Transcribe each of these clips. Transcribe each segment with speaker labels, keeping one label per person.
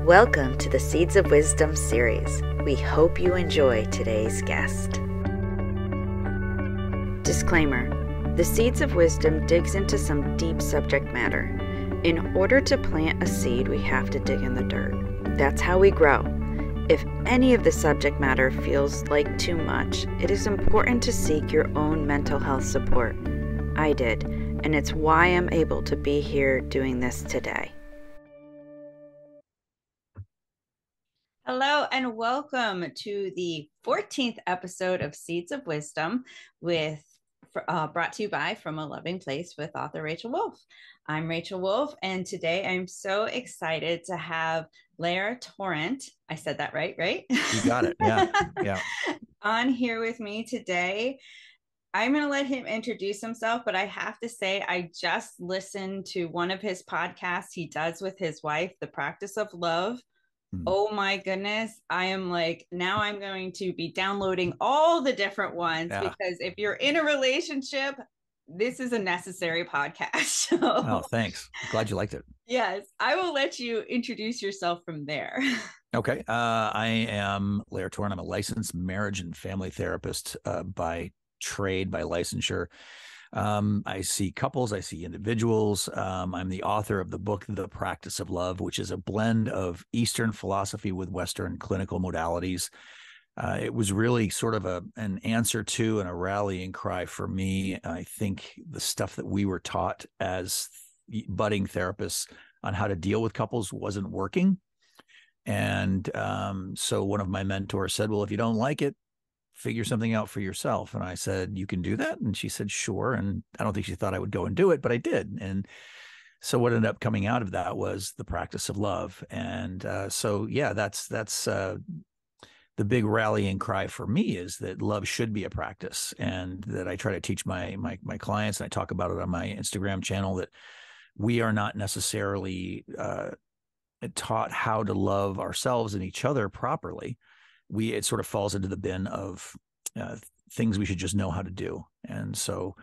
Speaker 1: Welcome to the Seeds of Wisdom series. We hope you enjoy today's guest. Disclaimer: the Seeds of Wisdom digs into some deep subject matter. In order to plant a seed, we have to dig in the dirt. That's how we grow. If any of the subject matter feels like too much, it is important to seek your own mental health support. I did, and it's why I'm able to be here doing this today. Hello and welcome to the 14th episode of Seeds of Wisdom brought to you by From a Loving Place with author Rachel Wolf. I'm Rachel Wolf, and today I'm so excited to have Lair Torrent. I said that right?
Speaker 2: You got it. Yeah.
Speaker 1: On here with me today. I'm going to let him introduce himself, but I have to say, I just listened to one of his podcasts he does with his wife, The Practice of Love. Oh my goodness. I am like, now I'm going to be downloading all the different ones because if you're in a relationship, this is a necessary podcast. So,
Speaker 2: oh, thanks. Glad you liked it.
Speaker 1: Yes. I will let you introduce yourself from there.
Speaker 2: Okay. I am Lair Torrent. I'm a licensed marriage and family therapist by trade, by licensure. I see couples, I see individuals. I'm the author of the book, The Practice of Love, which is a blend of Eastern philosophy with Western clinical modalities. It was really sort of an answer to and a rallying cry for me. I think the stuff that we were taught as budding therapists on how to deal with couples wasn't working. And so one of my mentors said, well, if you don't like it, figure something out for yourself. And I said, you can do that? And she said, sure. And I don't think she thought I would go and do it, but I did. And so what ended up coming out of that was the practice of love. And so, yeah, that's the big rallying cry for me, is that love should be a practice, and that I try to teach my clients, and I talk about it on my Instagram channel, that we are not necessarily taught how to love ourselves and each other properly. It sort of falls into the bin of things we should just know how to do. And so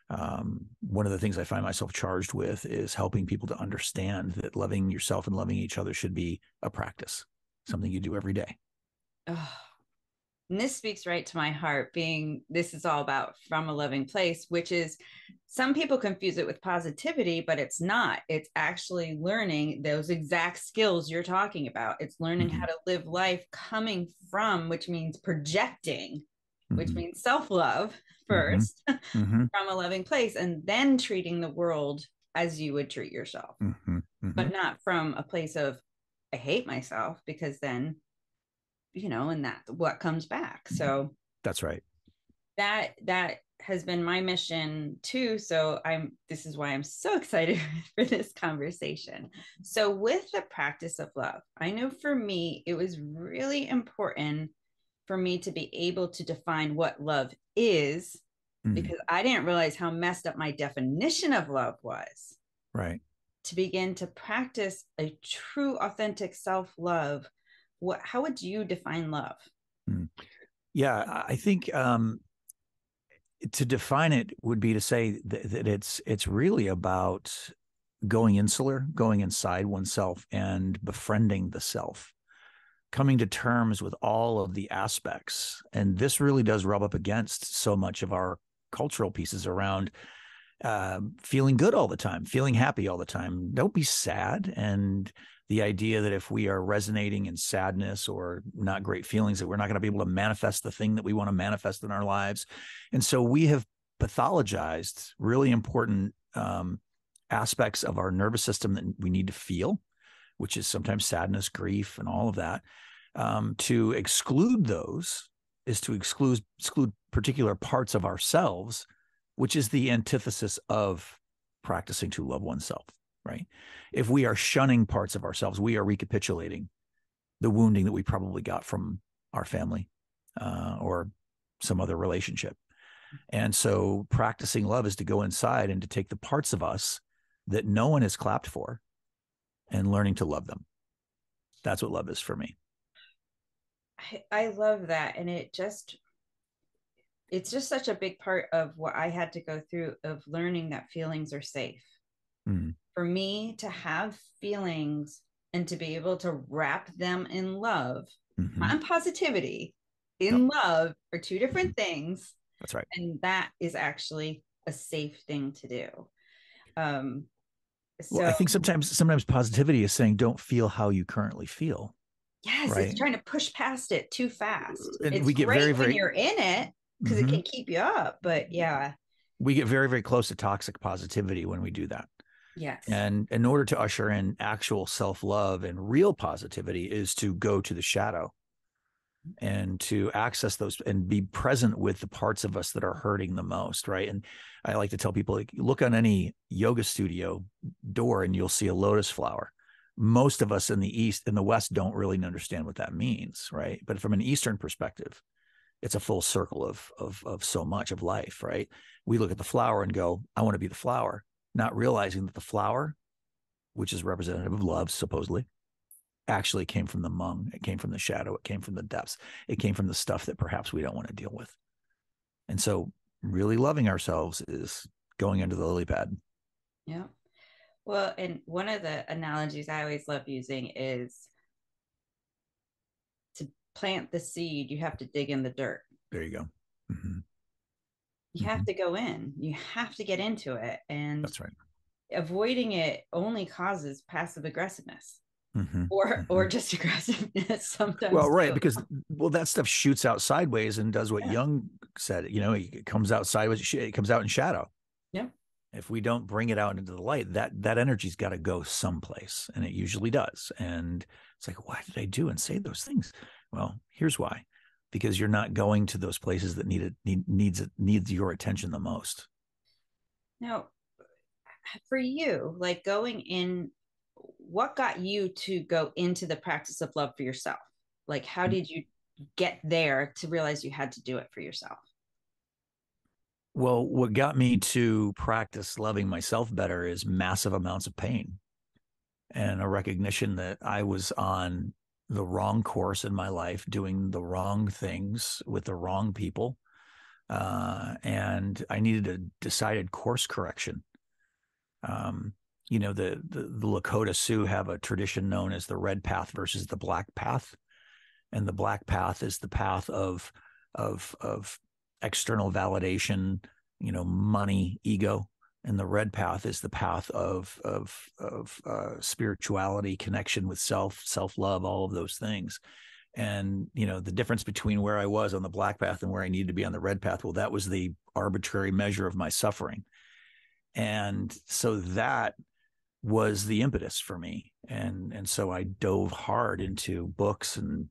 Speaker 2: one of the things I find myself charged with is helping people to understand that loving yourself and loving each other should be a practice, something you do every day.
Speaker 1: Oh, and this speaks right to my heart, this is all about From a Loving Place, which is, some people confuse it with positivity, but it's not. It's actually learning those exact skills you're talking about. It's learning how to live life coming from, which means projecting, which means self-love first, from a loving place, and then treating the world as you would treat yourself, but not from a place of, I hate myself, because then, and that's what comes back. So
Speaker 2: that's right.
Speaker 1: That has been my mission too. So this is why I'm so excited for this conversation. So with the practice of love, I know for me, it was really important for me to be able to define what love is, because I didn't realize how messed up my definition of love was.
Speaker 2: Right.
Speaker 1: To begin to practice a true, authentic self-love, how would you define love?
Speaker 2: Yeah, I think to define it would be to say that it's really about going insular, going inside oneself and befriending the self, coming to terms with all of the aspects. And this really does rub up against so much of our cultural pieces around feeling good all the time, feeling happy all the time. Don't be sad. And the idea that if we are resonating in sadness or not great feelings, that we're not going to be able to manifest the thing that we want to manifest in our lives. And so we have pathologized really important aspects of our nervous system that we need to feel, which is sometimes sadness, grief, and all of that. To exclude those is to exclude particular parts of ourselves, which is the antithesis of practicing to love oneself. Right? If we are shunning parts of ourselves, we are recapitulating the wounding that we probably got from our family or some other relationship. And so practicing love is to go inside and to take the parts of us that no one has clapped for and learning to love them. That's what love is for me.
Speaker 1: I love that. And it's just such a big part of what I had to go through, of learning that feelings are safe. For me to have feelings and to be able to wrap them in love,
Speaker 2: Mm-hmm.
Speaker 1: not in positivity,
Speaker 2: Yep.
Speaker 1: in love are two
Speaker 2: Mm-hmm.
Speaker 1: different things.
Speaker 2: That's right.
Speaker 1: And that is actually a safe thing to do. Um,
Speaker 2: Well,
Speaker 1: so
Speaker 2: I think sometimes positivity is saying don't feel how you currently feel,
Speaker 1: yes, it's
Speaker 2: right?
Speaker 1: trying to push past it too fast.
Speaker 2: And
Speaker 1: It's
Speaker 2: we get
Speaker 1: great
Speaker 2: very,
Speaker 1: when
Speaker 2: very,
Speaker 1: you're in it because it
Speaker 2: mm-hmm,
Speaker 1: can keep you up, but yeah,
Speaker 2: we get very, very close to toxic positivity when we do that.
Speaker 1: yes.
Speaker 2: And in order to usher in actual self love and real positivity is to go to the shadow and to access those and be present with the parts of us that are hurting the most, right? And I like to tell people, like, look on any yoga studio door and you'll see a lotus flower. Most of us in the East, in the West, don't really understand what that means, right? But from an Eastern perspective, it's a full circle of so much of life, right? We look at the flower and go, I want to be the flower, not realizing that the flower, which is representative of love, supposedly, actually came from the mung. It came from the shadow. It came from the depths. It came from the stuff that perhaps we don't want to deal with. And so, really loving ourselves is going under the lily pad.
Speaker 1: Yeah. Well, and one of the analogies I always love using is to plant the seed, you have to dig in the dirt.
Speaker 2: There you go. Mm-hmm.
Speaker 1: You have
Speaker 2: Mm-hmm.
Speaker 1: to go in, you have to get into it. And
Speaker 2: That's right.
Speaker 1: avoiding it only causes passive aggressiveness
Speaker 2: Mm-hmm.
Speaker 1: or
Speaker 2: Mm-hmm.
Speaker 1: just aggressiveness
Speaker 2: Well,
Speaker 1: sometimes
Speaker 2: right,
Speaker 1: too.
Speaker 2: because that stuff shoots out sideways and does what
Speaker 1: Yeah.
Speaker 2: Jung said. It comes out sideways. It comes out in shadow.
Speaker 1: Yeah.
Speaker 2: If we don't bring it out into the light, that energy's got to go someplace, and it usually does. And it's like, why did I do and say those things? Well, here's why: because you're not going to those places that needs your attention the most.
Speaker 1: Now, for you, like going in, what got you to go into the practice of love for yourself? Like, how did you get there to realize you had to do it for yourself?
Speaker 2: Well, what got me to practice loving myself better is massive amounts of pain and a recognition that I was on the wrong course in my life, doing the wrong things with the wrong people. And I needed a decided course correction. Um, the Lakota Sioux have a tradition known as the red path versus the black path. And the black path is the path of external validation, money, ego, and the red path is the path of spirituality, connection with self love, all of those things. And the difference between where I was on the black path and where I needed to be on the red path, well, that was the arbitrary measure of my suffering. And so that was the impetus for me. And so I dove hard into books and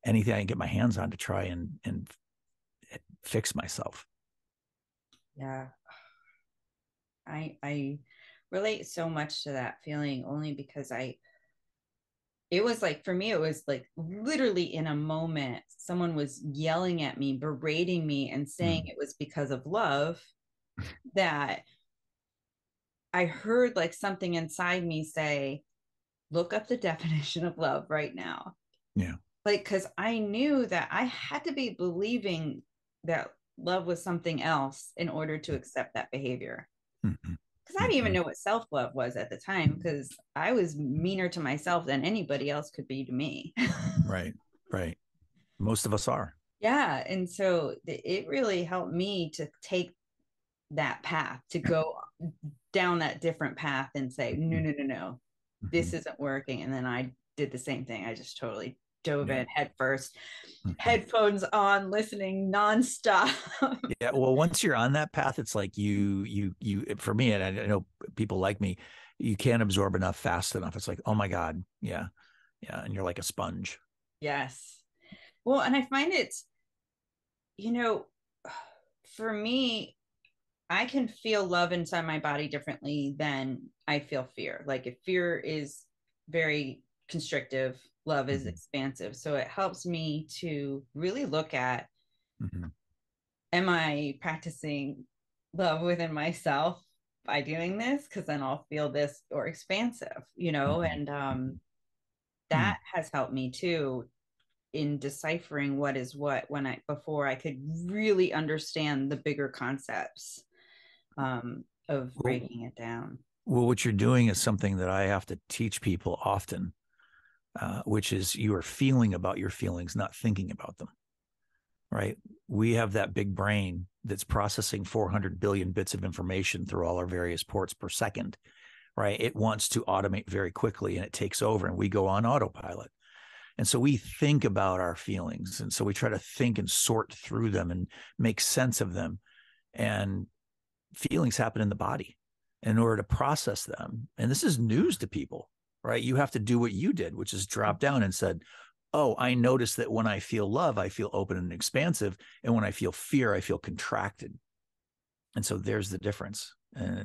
Speaker 2: anything I can get my hands on to try and fix myself.
Speaker 1: Yeah, I relate so much to that feeling only because it was like for me it was like literally in a moment someone was yelling at me, berating me and saying
Speaker 2: Mm.
Speaker 1: it was because of love that I heard like something inside me say, look up the definition of love right now.
Speaker 2: Yeah.
Speaker 1: Like, because I knew that I had to be believing that love was something else in order to accept that behavior.
Speaker 2: Mm-hmm.
Speaker 1: Because I didn't even
Speaker 2: Mm-hmm.
Speaker 1: know what self love was at the time, because I was meaner to myself than anybody else could be to me.
Speaker 2: Right. Right. Most of us are.
Speaker 1: Yeah. And so it really helped me to take that path, to go down that different path and say, no, no, no, no,
Speaker 2: Mm-hmm.
Speaker 1: this isn't working. And then I did the same thing. I just totally dove
Speaker 2: Yeah.
Speaker 1: in head first,
Speaker 2: Mm-hmm.
Speaker 1: headphones on, listening nonstop.
Speaker 2: Yeah. Well, once you're on that path, it's like for me, and I know people like me, you can't absorb enough fast enough. It's like, oh my God. Yeah. Yeah. And you're like a sponge.
Speaker 1: Yes. Well, and I find it's, you know, for me, I can feel love inside my body differently than I feel fear. Like if fear is very constrictive, love is
Speaker 2: Mm-hmm.
Speaker 1: expansive. So it helps me to really look at,
Speaker 2: Mm-hmm.
Speaker 1: am I practicing love within myself by doing this? Because then I'll feel this or expansive,
Speaker 2: Mm-hmm.
Speaker 1: and
Speaker 2: Mm-hmm.
Speaker 1: that has helped me too in deciphering what is what when I before I could really understand the bigger concepts of
Speaker 2: Well,
Speaker 1: breaking it down.
Speaker 2: well, what you're doing is something that I have to teach people often. which is you are feeling about your feelings, not thinking about them, right? We have that big brain that's processing 400 billion bits of information through all our various ports per second, right? It wants to automate very quickly and it takes over and we go on autopilot. And so we think about our feelings. And so we try to think and sort through them and make sense of them. And feelings happen in the body. In order to process them, and this is news to people, right? You have to do what you did, which is drop down and said, oh, I notice that when I feel love, I feel open and expansive. And when I feel fear, I feel contracted. And so there's the difference. And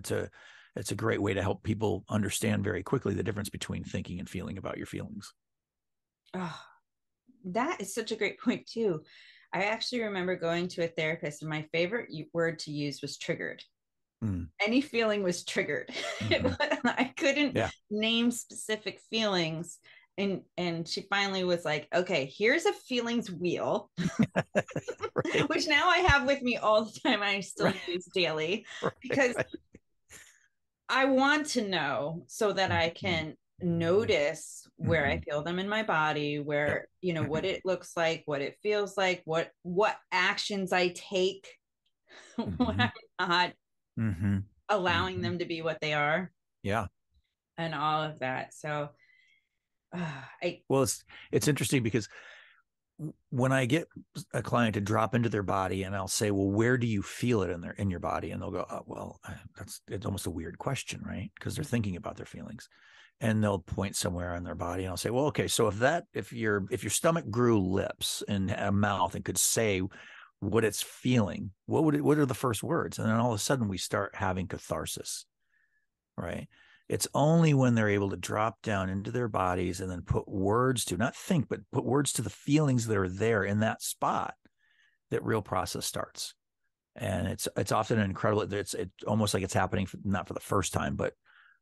Speaker 2: it's a great way to help people understand very quickly the difference between thinking and feeling about your feelings.
Speaker 1: Oh, that is such a great point too. I actually remember going to a therapist, and my favorite word to use was triggered. Any feeling was triggered.
Speaker 2: Mm-hmm.
Speaker 1: I couldn't
Speaker 2: Yeah.
Speaker 1: name specific feelings. And she finally was like, okay, here's a feelings wheel,
Speaker 2: Right.
Speaker 1: which now I have with me all the time. I still
Speaker 2: Right.
Speaker 1: use daily
Speaker 2: Right.
Speaker 1: because
Speaker 2: Right.
Speaker 1: I want to know so that I
Speaker 2: Mm-hmm.
Speaker 1: can notice where I
Speaker 2: Mm-hmm.
Speaker 1: feel them in my body,
Speaker 2: Yep.
Speaker 1: where, what it looks like, what it feels like, what actions I take when
Speaker 2: Mm-hmm.
Speaker 1: I'm not
Speaker 2: Mm-hmm.
Speaker 1: allowing
Speaker 2: Mm-hmm.
Speaker 1: them to be what they are,
Speaker 2: Yeah.
Speaker 1: and all of that. So I
Speaker 2: Well, it's interesting because when I get a client to drop into their body and I'll say, well, where do you feel it in your body? And they'll go, oh, well, it's almost a weird question, right? Because they're thinking about their feelings and they'll point somewhere in their body. And I'll say, well, okay, so if your stomach grew lips and a mouth and could say what it's feeling, what are the first words? And then all of a sudden we start having catharsis, right? It's only when they're able to drop down into their bodies and then put words to, not think, but put words to the feelings that are there in that spot, that real process starts. And it's often incredible. It's almost like it's happening not for the first time, but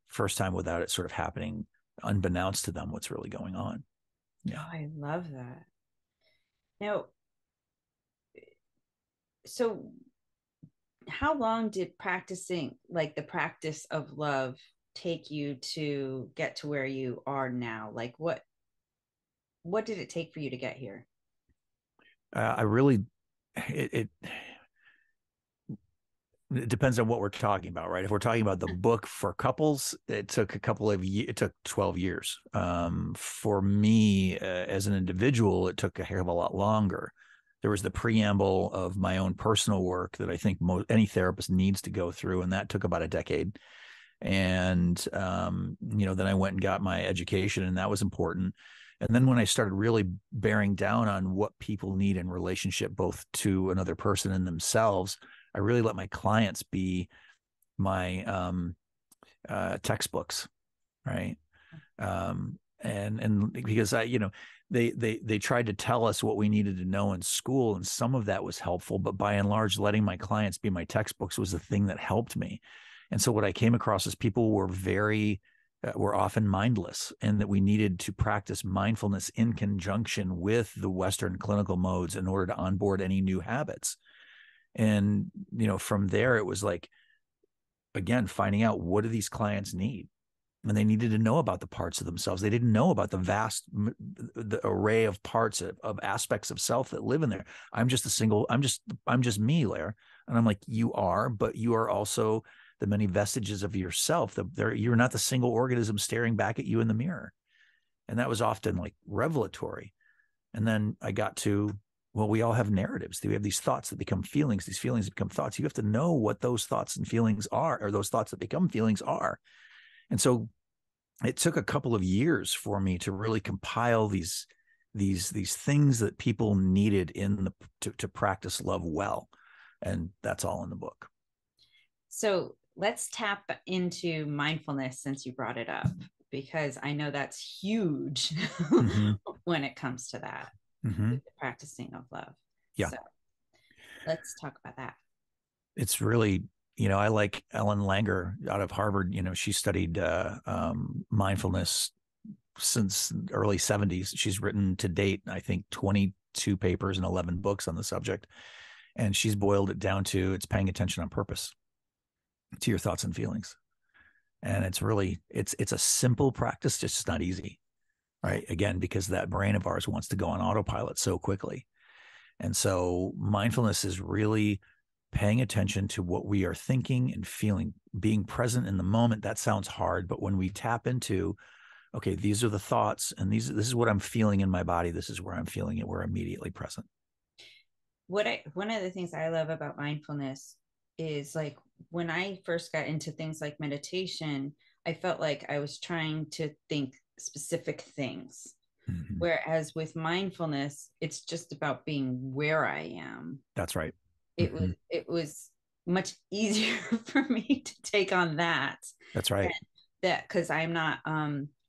Speaker 2: first time without it sort of happening unbeknownst to them what's really going on. Yeah.
Speaker 1: oh, I love that. Now, so how long did practicing, like the practice of love, take you to get to where you are now? Like what did it take for you to get here?
Speaker 2: I really, it it depends on what we're talking about, right? If we're talking about the book for couples, it took it took 12 years. For me, as an individual, it took a hell of a lot longer. There was the preamble of my own personal work that I think any therapist needs to go through, and that took about a decade. And then I went and got my education, and that was important. And then when I started really bearing down on what people need in relationship, both to another person and themselves, I really let my clients be my textbooks, right? And because they tried to tell us what we needed to know in school, and some of that was helpful, but by and large, letting my clients be my textbooks was the thing that helped me. And so what I came across is people were often mindless, and that we needed to practice mindfulness in conjunction with the Western clinical modes in order to onboard any new habits. And from there it was like, again, finding out, what do these clients need? And they needed to know about the parts of themselves. They didn't know about the array of parts of aspects of self that live in there. I'm just me, Lair. And I'm like, you are, but you are also the many vestiges of yourself. You're not the single organism staring back at you in the mirror. And that was often like revelatory. And then I got to, well, we all have narratives. We have these thoughts that become feelings, these feelings that become thoughts. You have to know what those thoughts and feelings are, or those thoughts that become feelings are. And so it took a couple of years for me to really compile these things that people needed to practice love well. And that's all in the book.
Speaker 1: So let's tap into mindfulness since you brought it up, because I know that's huge
Speaker 2: Mm-hmm.
Speaker 1: when it comes to that,
Speaker 2: Mm-hmm.
Speaker 1: the practicing of love.
Speaker 2: Yeah.
Speaker 1: So let's talk about that.
Speaker 2: It's really, I like Ellen Langer out of Harvard. She studied mindfulness since early 70s. She's written to date, I think, 22 papers and 11 books on the subject. And she's boiled it down to, it's paying attention on purpose to your thoughts and feelings. And it's really, it's a simple practice, just not easy. right? Again, because that brain of ours wants to go on autopilot so quickly. And so mindfulness is really paying attention to what we are thinking and feeling, being present in the moment. That sounds hard, but when we tap into, okay, these are the thoughts and this is what I'm feeling in my body. This is where I'm feeling it. We're immediately present.
Speaker 1: One of the things I love about mindfulness is like when I first got into things like meditation, I felt like I was trying to think specific things.
Speaker 2: Mm-hmm.
Speaker 1: Whereas with mindfulness, it's just about being where I am.
Speaker 2: That's right.
Speaker 1: It
Speaker 2: Mm-hmm.
Speaker 1: was much easier for me to take on that.
Speaker 2: That's right.
Speaker 1: That because I'm not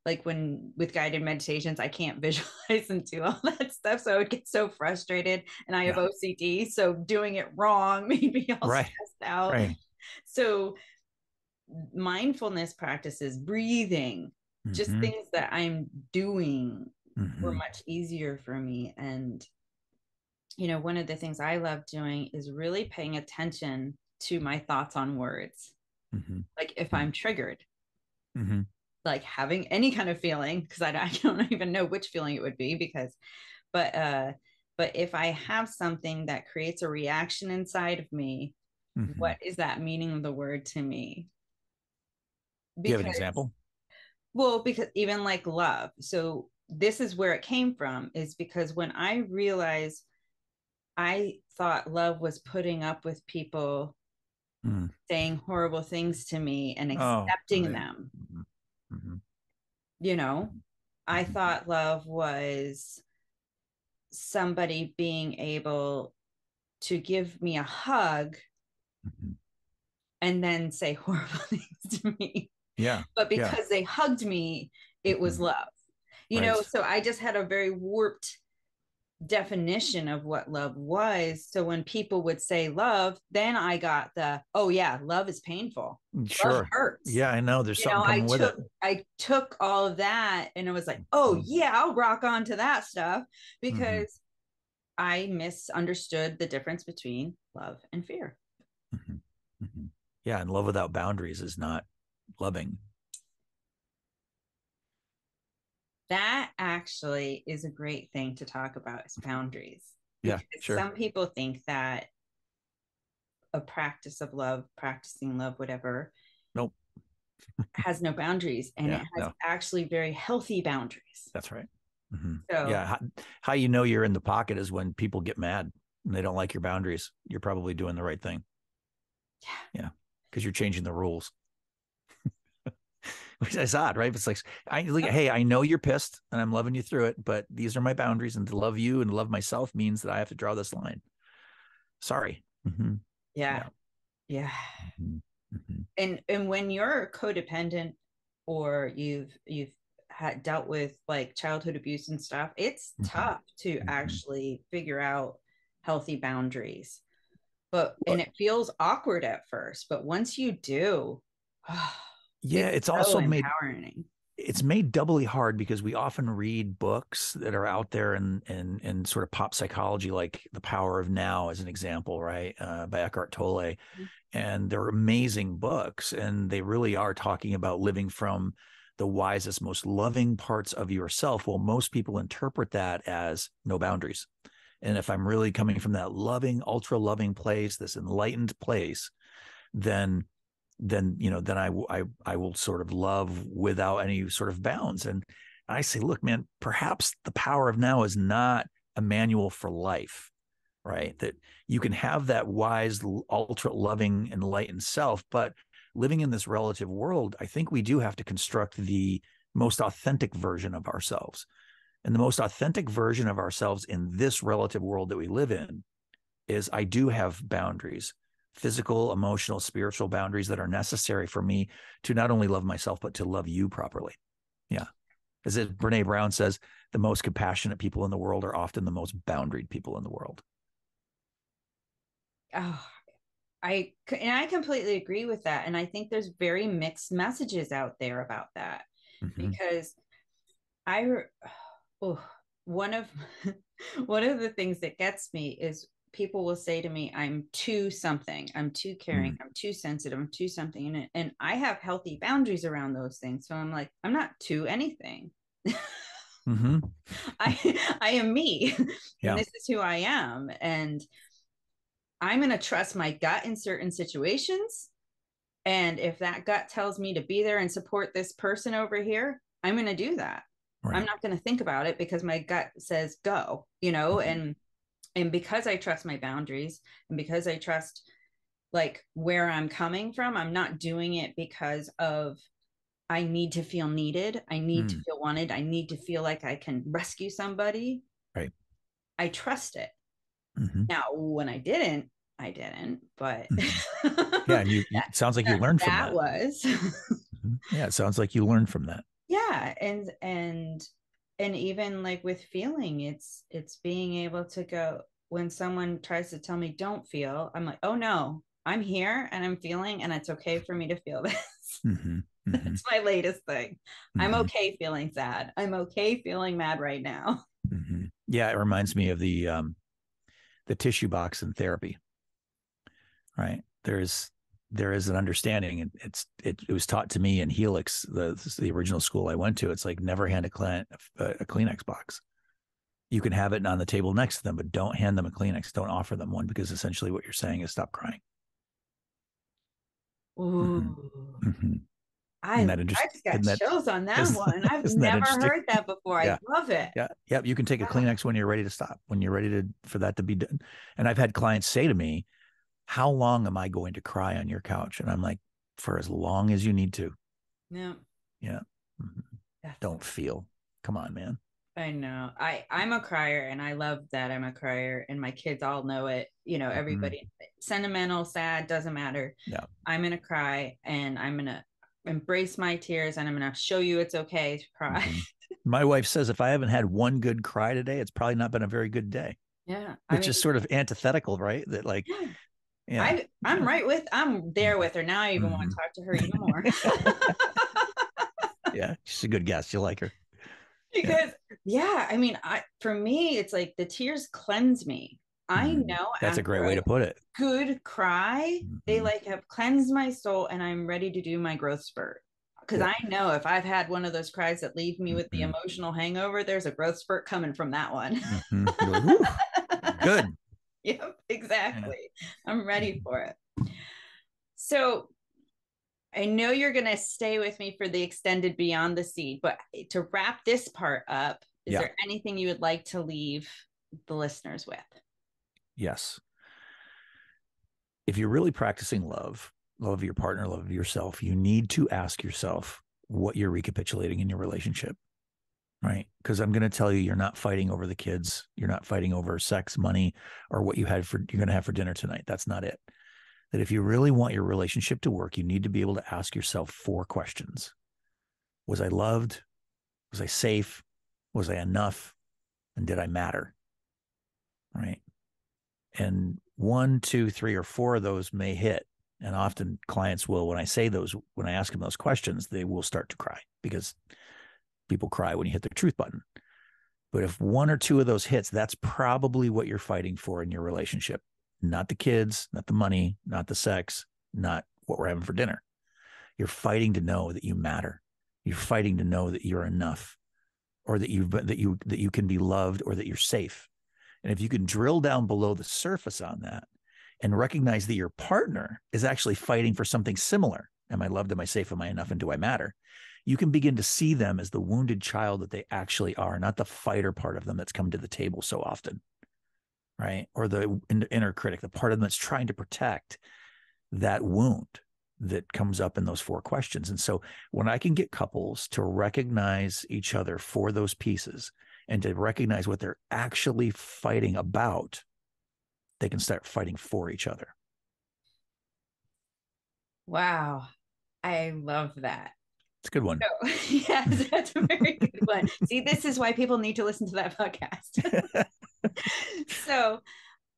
Speaker 1: like when with guided meditations, I can't visualize and do all that stuff. So I would get so frustrated, and I have
Speaker 2: Yeah.
Speaker 1: OCD. So doing it wrong made me all
Speaker 2: Right.
Speaker 1: stressed out.
Speaker 2: Right.
Speaker 1: So mindfulness practices, breathing, just
Speaker 2: Mm-hmm.
Speaker 1: things that I'm doing were
Speaker 2: Mm-hmm.
Speaker 1: much easier for me. And one of the things I love doing is really paying attention to my thoughts on words.
Speaker 2: Mm-hmm.
Speaker 1: Like if I'm triggered,
Speaker 2: Mm-hmm.
Speaker 1: like having any kind of feeling, because I don't even know which feeling it would be, but uh, but if I have something that creates a reaction inside of me,
Speaker 2: Mm-hmm.
Speaker 1: what is that meaning of the word to me?
Speaker 2: Do you have an
Speaker 1: Because
Speaker 2: example?
Speaker 1: because even like love. So this is where it came from, is because when I realized I thought love was putting up with people
Speaker 2: Mm.
Speaker 1: saying horrible things to me and
Speaker 2: Oh,
Speaker 1: accepting
Speaker 2: yeah.
Speaker 1: them.
Speaker 2: Mm-hmm. Mm-hmm.
Speaker 1: You know, I
Speaker 2: Mm-hmm.
Speaker 1: thought love was somebody being able to give me a hug
Speaker 2: Mm-hmm.
Speaker 1: and then say horrible things to me.
Speaker 2: Yeah.
Speaker 1: But
Speaker 2: Yeah.
Speaker 1: because they hugged me, it was
Speaker 2: Mm-hmm.
Speaker 1: love.
Speaker 2: Right.
Speaker 1: So I just had a very warped definition of what love was. So when people would say love, then I got oh yeah, love is painful. Love
Speaker 2: Sure.
Speaker 1: hurts.
Speaker 2: Yeah, I know. There's something
Speaker 1: I
Speaker 2: coming with it.
Speaker 1: took all of that and it was like, oh yeah, I'll rock on to that stuff
Speaker 2: Mm-hmm.
Speaker 1: because I misunderstood the difference between love and fear.
Speaker 2: Mm-hmm. Mm-hmm. Yeah, and love without boundaries is not loving.
Speaker 1: That actually is a great thing to talk about is boundaries
Speaker 2: Yeah,
Speaker 1: because
Speaker 2: sure.
Speaker 1: some people think that a practice of love, practicing love, whatever,
Speaker 2: Nope.
Speaker 1: has no boundaries and it
Speaker 2: Yeah,
Speaker 1: has
Speaker 2: no,
Speaker 1: actually very healthy boundaries.
Speaker 2: that's right. Mm-hmm.
Speaker 1: So,
Speaker 2: Yeah, how you know you're in the pocket is when people get mad and they don't like your boundaries. You're probably doing the right thing.
Speaker 1: yeah.
Speaker 2: Yeah, because you're changing the rules. Which is odd, right? It's like
Speaker 1: Yep.
Speaker 2: hey, I know you're pissed and I'm loving you through it, but these are my boundaries, and to love you and love myself means that I have to draw this line. Sorry. Mm-hmm.
Speaker 1: Yeah.
Speaker 2: Yeah.
Speaker 1: Yeah.
Speaker 2: Mm-hmm. Mm-hmm.
Speaker 1: And when you're codependent or you've had dealt with like childhood abuse and stuff, it's
Speaker 2: Mm-hmm.
Speaker 1: tough to
Speaker 2: Mm-hmm.
Speaker 1: actually figure out healthy boundaries. But and
Speaker 2: Well,
Speaker 1: it feels awkward at first, but once you do, oh,
Speaker 2: yeah,
Speaker 1: it's
Speaker 2: it's
Speaker 1: so
Speaker 2: also
Speaker 1: empowering.
Speaker 2: made doubly hard because we often read books that are out there and sort of pop psychology, like The Power of Now, as an example, right, by Eckhart Tolle, and they're amazing books, and they really are talking about living from the wisest, most loving parts of yourself. Well, most people interpret that as no boundaries, and if I'm really coming from that loving, ultra loving place, this enlightened place, then then I will sort of love without any sort of bounds. And I say, look, man, perhaps the power of now is not a manual for life, right? That you can have that wise, ultra loving, enlightened self, but living in this relative world, I think we do have to construct the most authentic version of ourselves. And the most authentic version of ourselves in this relative world that we live in is I do have boundaries, physical, emotional, spiritual boundaries that are necessary for me to not only love myself, but to love you properly. Yeah. As Brene Brown says, the most compassionate people in the world are often the most boundaried people in the world.
Speaker 1: Oh, I completely agree with that. And I think there's very mixed messages out there about that
Speaker 2: Mm-hmm.
Speaker 1: because I oh, one of one of the things that gets me is people will say to me, I'm too something, I'm too caring,
Speaker 2: Mm-hmm.
Speaker 1: I'm too sensitive, I'm too something. And I have healthy boundaries around those things. So I'm like, I'm not too anything.
Speaker 2: Mm-hmm.
Speaker 1: I am me, and
Speaker 2: Yeah.
Speaker 1: this is who I am. And I'm going to trust my gut in certain situations. And if that gut tells me to be there and support this person over here, I'm going to do that. I'm
Speaker 2: Right.
Speaker 1: not going to think about it because my gut says go, you know,
Speaker 2: Mm-hmm.
Speaker 1: and because I trust my boundaries and because I trust like where I'm coming from, I'm not doing it because of I need to feel needed, I need to
Speaker 2: Mm.
Speaker 1: feel wanted, I need to feel like I can rescue somebody.
Speaker 2: Right.
Speaker 1: I trust it.
Speaker 2: Mm-hmm.
Speaker 1: Now, when I didn't, but
Speaker 2: Mm-hmm. Yeah. And it sounds like you learned from
Speaker 1: that
Speaker 2: that.
Speaker 1: was
Speaker 2: Mm-hmm. Yeah. It sounds like you learned from that.
Speaker 1: yeah, and even like with feeling, it's being able to go when someone tries to tell me don't feel, I'm like, oh no, I'm here and I'm feeling, and it's okay for me to feel this.
Speaker 2: Mm-hmm. Mm-hmm.
Speaker 1: That's my latest thing. I'm
Speaker 2: Mm-hmm.
Speaker 1: okay feeling sad. I'm okay feeling mad right now.
Speaker 2: Mm-hmm. Yeah. It reminds me of the tissue box in therapy, right? There is an understanding, and it was taught to me in Helix, the original school I went to. It's like never hand a client a Kleenex box. You can have it on the table next to them, but don't hand them a Kleenex. Don't offer them one, because essentially what you're saying is stop crying. Mm-hmm.
Speaker 1: Ooh.
Speaker 2: Mm-hmm. Isn't
Speaker 1: I
Speaker 2: that
Speaker 1: I
Speaker 2: interesting?
Speaker 1: just got chills on that
Speaker 2: Isn't,
Speaker 1: one. I've
Speaker 2: isn't that
Speaker 1: never
Speaker 2: interesting?
Speaker 1: heard that before. I
Speaker 2: Yeah.
Speaker 1: love it.
Speaker 2: Yeah. Yeah. You can take a
Speaker 1: Yeah.
Speaker 2: Kleenex when you're ready to stop, when you're ready for that to be done. And I've had clients say to me, how long am I going to cry on your couch? And I'm like, for as long as you need to.
Speaker 1: Yeah.
Speaker 2: Yeah. Mhm.
Speaker 1: That's
Speaker 2: Don't feel. Come on, man.
Speaker 1: I know. I'm a crier and I love that I'm a crier and my kids all know it. You know,
Speaker 2: Mhm.
Speaker 1: everybody sentimental, sad, doesn't matter.
Speaker 2: Yeah.
Speaker 1: I'm going to cry and I'm going to embrace my tears and I'm going to show you it's okay to cry.
Speaker 2: Mhm. My wife says if I haven't had one good cry today, it's probably not been a very good day,
Speaker 1: Yeah. I
Speaker 2: which
Speaker 1: mean,
Speaker 2: is sort of antithetical, right? That like,
Speaker 1: yeah.
Speaker 2: yeah.
Speaker 1: I'm there with her. Now I even want to
Speaker 2: Mhm.
Speaker 1: talk to her even more.
Speaker 2: Yeah. She's a good guest. You like her. Yeah.
Speaker 1: Because yeah, I mean, for me it's like the tears cleanse me. I
Speaker 2: Mhm.
Speaker 1: know
Speaker 2: That's a great
Speaker 1: after
Speaker 2: way
Speaker 1: a
Speaker 2: to put it.
Speaker 1: good cry they
Speaker 2: Mhm.
Speaker 1: like have cleansed my soul and I'm ready to do my growth spurt, because
Speaker 2: Yep.
Speaker 1: I know if I've had one of those cries that leave me with the
Speaker 2: Mhm.
Speaker 1: emotional hangover, there's a growth spurt coming from that one.
Speaker 2: Mhm. You're like, whoo, good.
Speaker 1: Yep,
Speaker 2: Yeah.
Speaker 1: exactly. I'm ready
Speaker 2: Mhm.
Speaker 1: for it. So I know you're going to stay with me for the extended beyond the seed, but to wrap this part up, is
Speaker 2: Yeah.
Speaker 1: there anything you would like to leave the listeners with?
Speaker 2: Yes. If you're really practicing love of your partner, love of yourself, you need to ask yourself what you're recapitulating in your relationship, right? Because I'm going to tell you, you're not fighting over the kids. You're not fighting over sex, money, or what you're going to have for dinner tonight. That's not it. That if you really want your relationship to work, you need to be able to ask yourself 4 questions. Was I loved? Was I safe? Was I enough? And did I matter? Right. And one, two, three, or four of those may hit. And often clients will, when I ask them those questions, they will start to cry, because people cry when you hit the truth button. But if one or two of those hits, that's probably what you're fighting for in your relationship. Not the kids, not the money, not the sex, not what we're having for dinner. You're fighting to know that you matter. You're fighting to know that you're enough, or that you can be loved, or that you're safe. And if you can drill down below the surface on that and recognize that your partner is actually fighting for something similar, am I loved? Am I safe? Am I enough? And do I matter? You can begin to see them as the wounded child that they actually are, not the fighter part of them that's come to the table so often, right? Or the inner critic, the part of them that's trying to protect that wound that comes up in those 4 questions. And so when I can get couples to recognize each other for those pieces and to recognize what they're actually fighting about, they can start fighting for each other.
Speaker 1: Wow, I love that.
Speaker 2: It's a good one.
Speaker 1: So, yes, that's a very good one. See, this is why people need to listen to that podcast. So,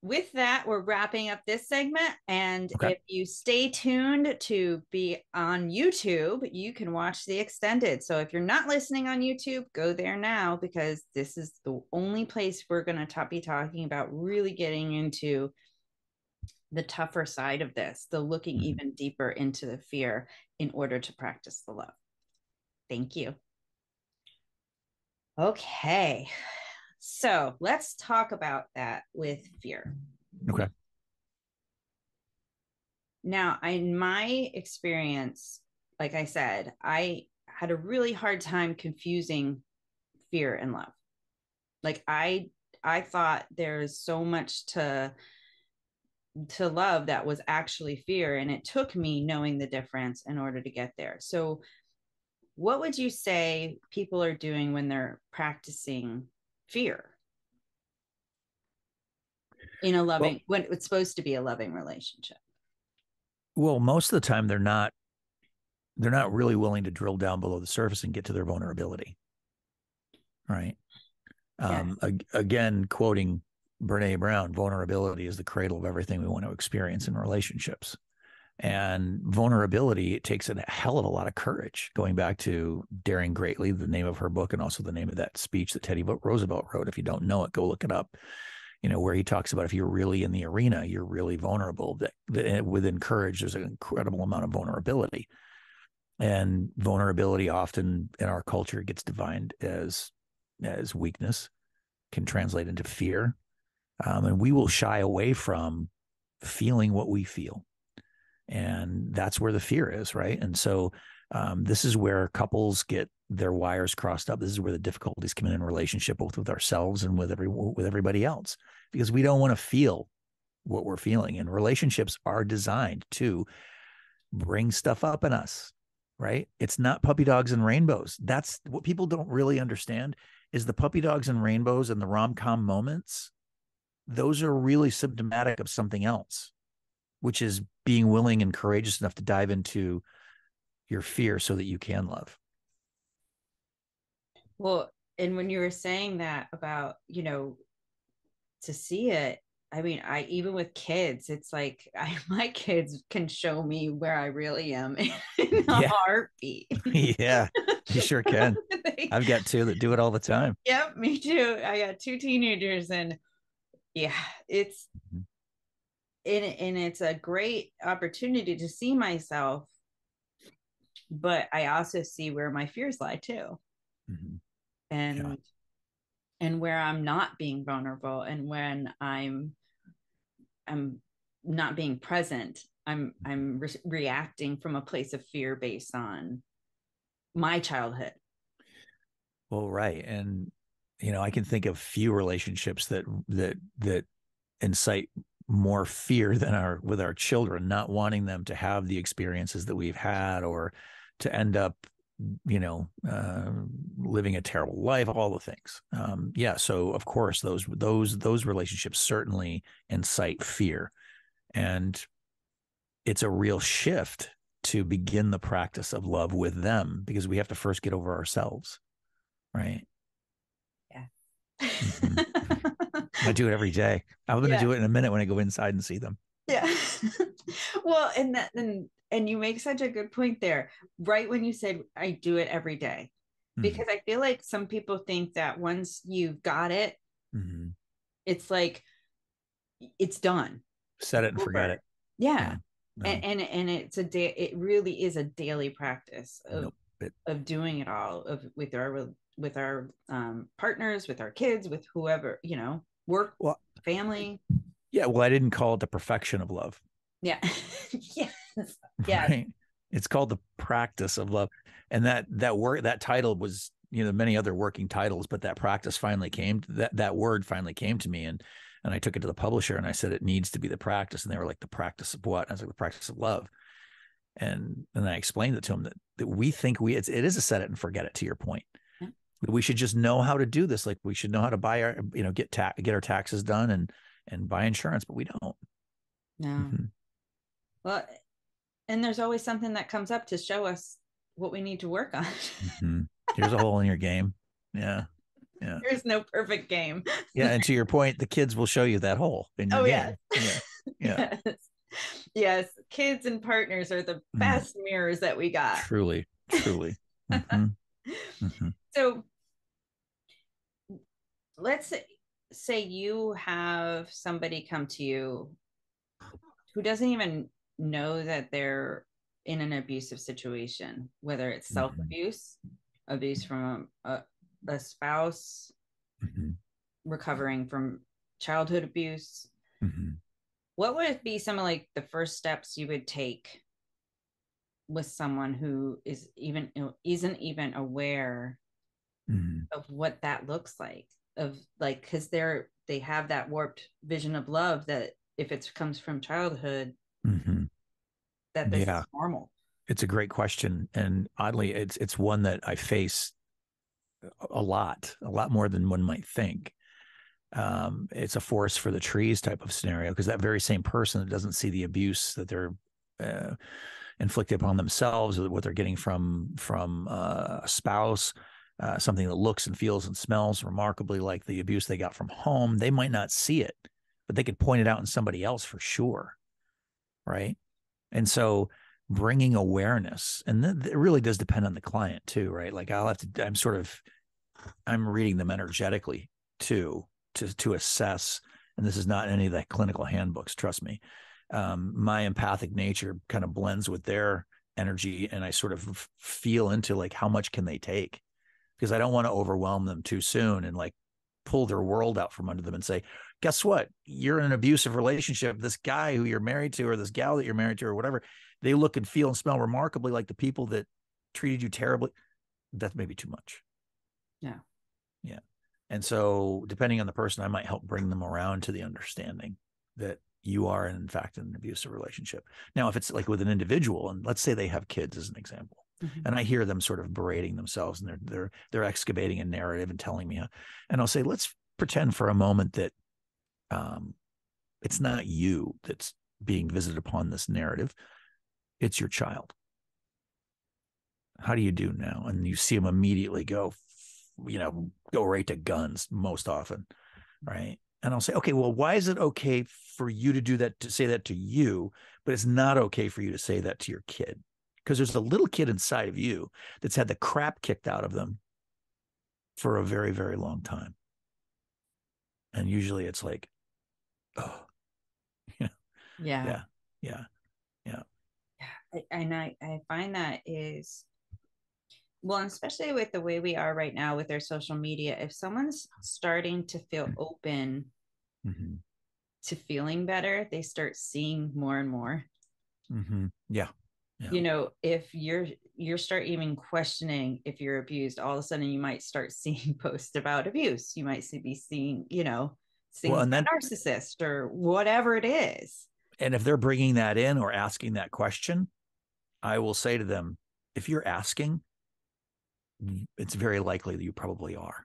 Speaker 1: with that, we're wrapping up this segment. And
Speaker 2: Okay.
Speaker 1: if you stay tuned to be on YouTube, you can watch the extended. So if you're not listening on YouTube, go there now, because this is the only place we're going to be talking about really getting into the tougher side of this, the looking
Speaker 2: Mhm.
Speaker 1: even deeper into the fear in order to practice the love. Thank you. Okay. So let's talk about that with fear.
Speaker 2: Okay.
Speaker 1: Now, in my experience, like I said, I had a really hard time confusing fear and love. Like I thought there's so much to love that was actually fear, and it took me knowing the difference in order to get there. So what would you say people are doing when they're practicing fear in a
Speaker 2: Well,
Speaker 1: loving, when it's supposed to be a loving relationship?
Speaker 2: well, most of the time they're not really willing to drill down below the surface and get to their vulnerability. Right.
Speaker 1: Yeah.
Speaker 2: Again, quoting Brene Brown, vulnerability is the cradle of everything we want to experience in relationships. And vulnerability, it takes a hell of a lot of courage. Going back to Daring Greatly, the name of her book, and also the name of that speech that Teddy Roosevelt wrote. If you don't know it, go look it up. Where he talks about if you're really in the arena, you're really vulnerable. That within courage, there's an incredible amount of vulnerability. And vulnerability often in our culture gets defined as weakness, can translate into fear. And we will shy away from feeling what we feel. And that's where the fear is, right? And so this is where couples get their wires crossed up. This is where the difficulties come in a relationship, both with ourselves and with everybody else, because we don't want to feel what we're feeling. And relationships are designed to bring stuff up in us, right? It's not puppy dogs and rainbows. That's what people don't really understand is the puppy dogs and rainbows and the rom-com moments. Those are really symptomatic of something else, which is being willing and courageous enough to dive into your fear so that you can love.
Speaker 1: Well, and when you were saying that about, to see it, I mean, I even with kids, it's like my kids can show me where I really am in a
Speaker 2: Yeah.
Speaker 1: heartbeat.
Speaker 2: Yeah. You sure can.
Speaker 1: They,
Speaker 2: I've got two that do it all the time.
Speaker 1: yep, me too. I got two teenagers, and yeah, it's and it's a great opportunity to see myself, but I also see where my fears lie too,
Speaker 2: Mm-hmm. Yeah.
Speaker 1: and where I'm not being vulnerable, and when I'm not being present, I'm reacting from a place of fear based on my childhood.
Speaker 2: Well, right. And I can think of few relationships that incite more fear than our with our children, not wanting them to have the experiences that we've had or to end up living a terrible life, all the things. Yeah, so of course those relationships certainly incite fear, and it's a real shift to begin the practice of love with them because we have to first get over ourselves, right?
Speaker 1: Yeah.
Speaker 2: Mm-hmm. I do it every day. I'm going to
Speaker 1: Yeah.
Speaker 2: do it in a minute when I go inside and see them.
Speaker 1: Yeah. Well, and you make such a good point there. Right when you said I do it every day.
Speaker 2: Mm-hmm.
Speaker 1: Because I feel like some people think that once you've got it,
Speaker 2: Mm-hmm.
Speaker 1: it's like it's done.
Speaker 2: Set
Speaker 1: It's
Speaker 2: it and forget
Speaker 1: over.
Speaker 2: it.
Speaker 1: Yeah.
Speaker 2: No, no,
Speaker 1: And it's a day, it really is a daily practice
Speaker 2: nope. It,
Speaker 1: of doing it all of with our partners, with our kids, with whoever, work,
Speaker 2: well,
Speaker 1: family.
Speaker 2: yeah. Well, I didn't call it the perfection of love.
Speaker 1: Yeah. Yes. Yes.
Speaker 2: Right. It's called the practice of love. And that title was, many other working titles, but that practice finally came, that word finally came to me. And I took it to the publisher and I said, it needs to be the practice. And they were like, the practice of what? And I was like, the practice of love. And I explained it to them that we think it is a set it and forget it, to your point.
Speaker 1: Yeah.
Speaker 2: We should just know how to do this. Like we should know how to buy our, get our taxes done and buy insurance, but we don't.
Speaker 1: No.
Speaker 2: Mm-hmm.
Speaker 1: Well, and there's always something that comes up to show us what we need to work on.
Speaker 2: Mm-hmm. Here's a hole in your game. Yeah. Yeah.
Speaker 1: There's no perfect game.
Speaker 2: Yeah. And to your point, the kids will show you that hole in your
Speaker 1: Oh yeah.
Speaker 2: game. Yeah. Yeah.
Speaker 1: Yes. Yes. Kids and partners are the
Speaker 2: Mm.
Speaker 1: best mirrors that we got.
Speaker 2: Truly. Truly. Mm-hmm. Mm-hmm.
Speaker 1: So let's say you have somebody come to you who doesn't even know that they're in an abusive situation, whether it's self
Speaker 2: Mm-hmm.
Speaker 1: abuse, abuse from the spouse
Speaker 2: Mm-hmm.
Speaker 1: recovering from childhood abuse,
Speaker 2: Mm-hmm.
Speaker 1: what would be some of like the first steps you would take with someone who isn't even aware
Speaker 2: Mm-hmm.
Speaker 1: of what that looks like, of like, because they have that warped vision of love that if it comes from childhood,
Speaker 2: Mm-hmm.
Speaker 1: that this
Speaker 2: Yeah,
Speaker 1: is normal.
Speaker 2: it's a great question, and oddly, it's one that I face a lot more than one might think. It's a forest for the trees type of scenario, because that very same person that doesn't see the abuse that they're uh, inflicted upon themselves, or what they're getting from a spouse, something that looks and feels and smells remarkably like the abuse they got from home, they might not see it, but they could point it out in somebody else for sure, right? And so bringing awareness, and it really does depend on the client too, right? Like I'm reading them energetically too, to assess. And this is not any of the clinical handbooks, trust me. My empathic nature kind of blends with their energy, and I sort of feel into like how much can they take, because I don't want to overwhelm them too soon and like pull their world out from under them and say, guess what? You're in an abusive relationship. This guy who you're married to, or this gal that you're married to, or whatever, they look and feel and smell remarkably like the people that treated you terribly. That's maybe too much.
Speaker 1: Yeah.
Speaker 2: Yeah. And so, depending on the person, I might help bring them around to the understanding that you are, in fact, in an abusive relationship. Now, if it's like with an individual, and let's say they have kids as an example,
Speaker 1: Mm-hmm.
Speaker 2: and I hear them sort of berating themselves, and they're excavating a narrative and telling me, and I'll say, let's pretend for a moment that it's not you that's being visited upon this narrative; it's your child. How do you do now? And you see them immediately go right to guns most often, right? And I'll say, okay, well, why is it okay for you to do that, to say that to you, but it's not okay for you to say that to your kid? Because there's a little kid inside of you that's had the crap kicked out of them for a very, very long time. And usually it's like, oh, yeah,
Speaker 1: Yeah.
Speaker 2: yeah, yeah, yeah.
Speaker 1: And I find that is, well, especially with the way we are right now with our social media, if someone's starting to feel open
Speaker 2: Mm-hmm.
Speaker 1: to feeling better, they start seeing more and more.
Speaker 2: Mm-hmm. Yeah, yeah.
Speaker 1: If you're start even questioning if you're abused, all of a sudden you might start seeing posts about abuse. You might be seeing,
Speaker 2: Well,
Speaker 1: things
Speaker 2: and then,
Speaker 1: about narcissist or whatever it is.
Speaker 2: and if they're bringing that in or asking that question, I will say to them, if you're asking, it's very likely that you probably are.